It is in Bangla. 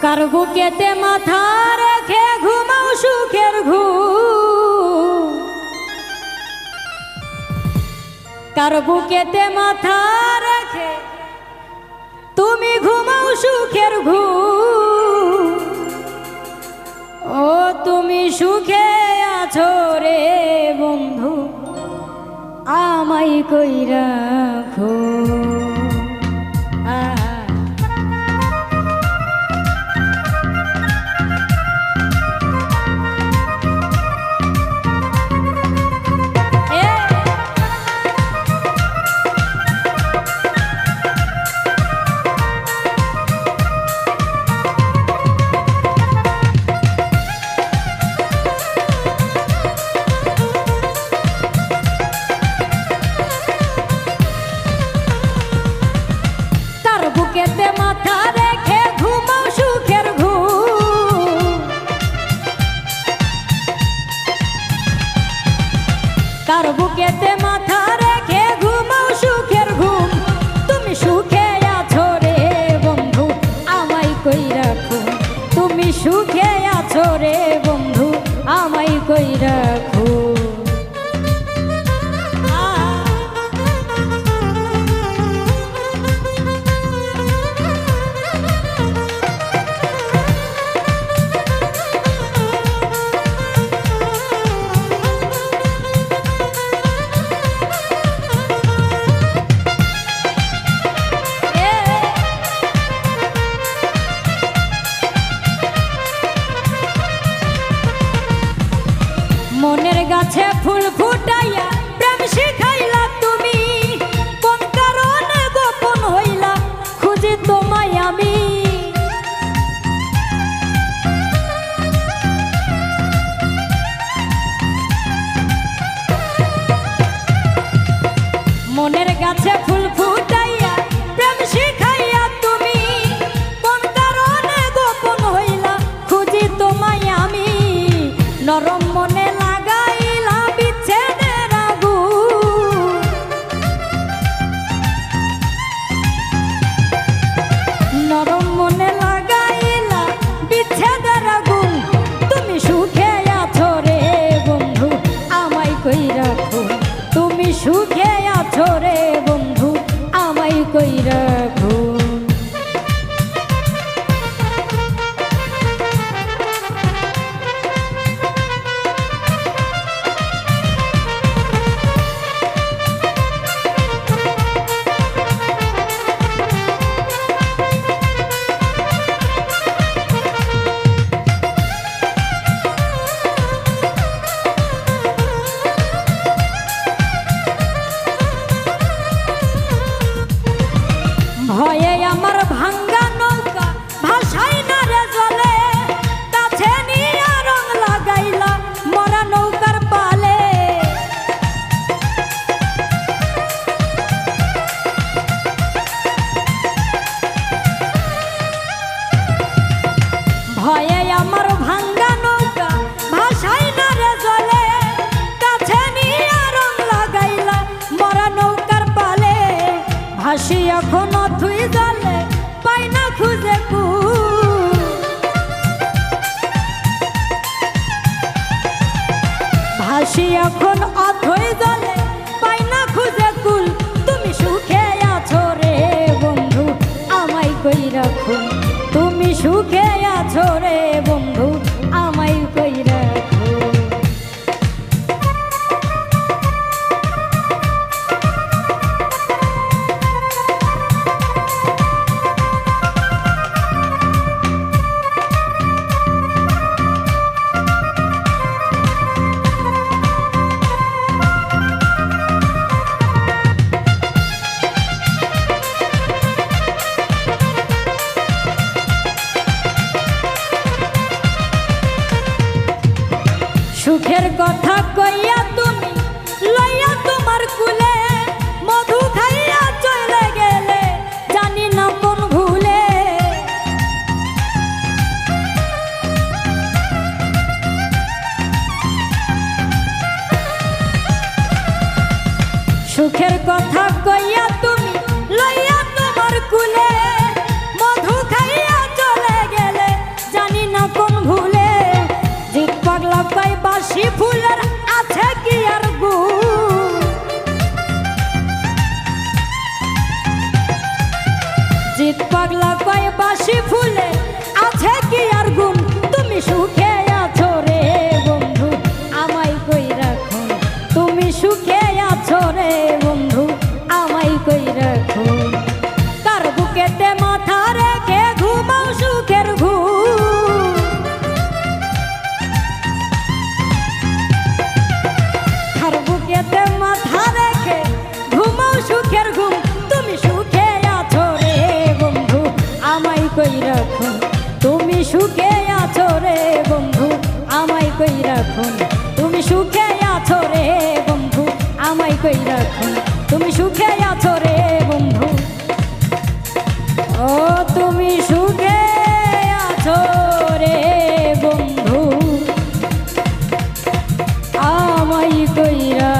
কার বুকেতে মাথা রেখে ঘুমাও সুখের ঘুম, কার বুকেতে মাথা রেখে তুমি ঘুমাও সুখের ঘুম। ও তুমি সুখে আছো রে বন্ধু, আমায় কই রাখো। বুকেতে মাথা রেখে ঘুমাও সুখের ঘুম, কার বুকেতে মাথা রেখে ঘুমাও সুখের ঘুম। তুমি সুখে আছো রে বন্ধু, আমায় কই রাখো। তুমি সুখে আছো রে বন্ধু, আমায় কই রাখো। মনের গাছে ফুল ফুটাইয়া প্রেম শিখাইলা তুমি, কোন কারণে গোপন হইলা খুঁজি তোমায় আমি। মনের গাছে ফুল ফুটাইয়া প্রেম শিখাইয়া তুমি, কোন কারণে গোপন হইলা খুঁজি তোমায় আমি। নরম মনে লাগাইলা বিচ্ছেদের আগুন, নরম মনে লাগাইলা বিচ্ছেদের আগুন। তুমি সুখে আছো রে বন্ধু, আমায় কই রাখো। তুমি সুখে আছো রে বন্ধু, আমায় কই রাখো। ভয়ে আমার ভাঙ্গা নৌকা ভাসাই না রে জলে, কাছে নিয়ে রং লাগাইলা মরা নৌকার পালে। ভয়ে আমার ভাঙ্গা নৌকা ভাসাই না রে জলে, কাছে নিয়ে রং লাগাইলা মরা নৌকার পালে। ভাসি এখন অথই জলে পাই না খুঁজে কুল, ভাসি এখন অথই জলে পাই না খুঁজে কুল। তুমি সুখে আছো রে বন্ধু, আমায় কই রাখো। তুমি সুখে আছো রে বন্ধু, আমায় কই রাখো। সুখের কথা কইয়া তুমি লইয়া তোমার কুলে, মধু খাইয়া চলে গেলে জানি না কোন ভুলে। সুখের কথা কইয়া তুমি লইয়া তোমার কুলে, মধু খাইয়া চলে গেলে কয় বাসি ফুলে আছে কি আর গুম তুমি সুখে আছো রে বন্ধু আমায় কইরা খুন তুমি সুখে আছো রে বন্ধু আমায় কইরা খুন কার বুকেতে মাথা রেখে ঘুমাও সুখের ঘুম কার বুকেতে মাথা রেখে ঘুমাও সুখের ঘুম তুমি সুখে আছো রে বন্ধু আমায় কইরা খুন তুমি সুখে আছো রে বন্ধু আমায় কইরা খুন তুমি সুখে আছো রে বন্ধু আমায় কইরা খুন তুমি সুখে আছো রে বন্ধু ও তুমি সুখে আছো রে বন্ধু আমায় কইরা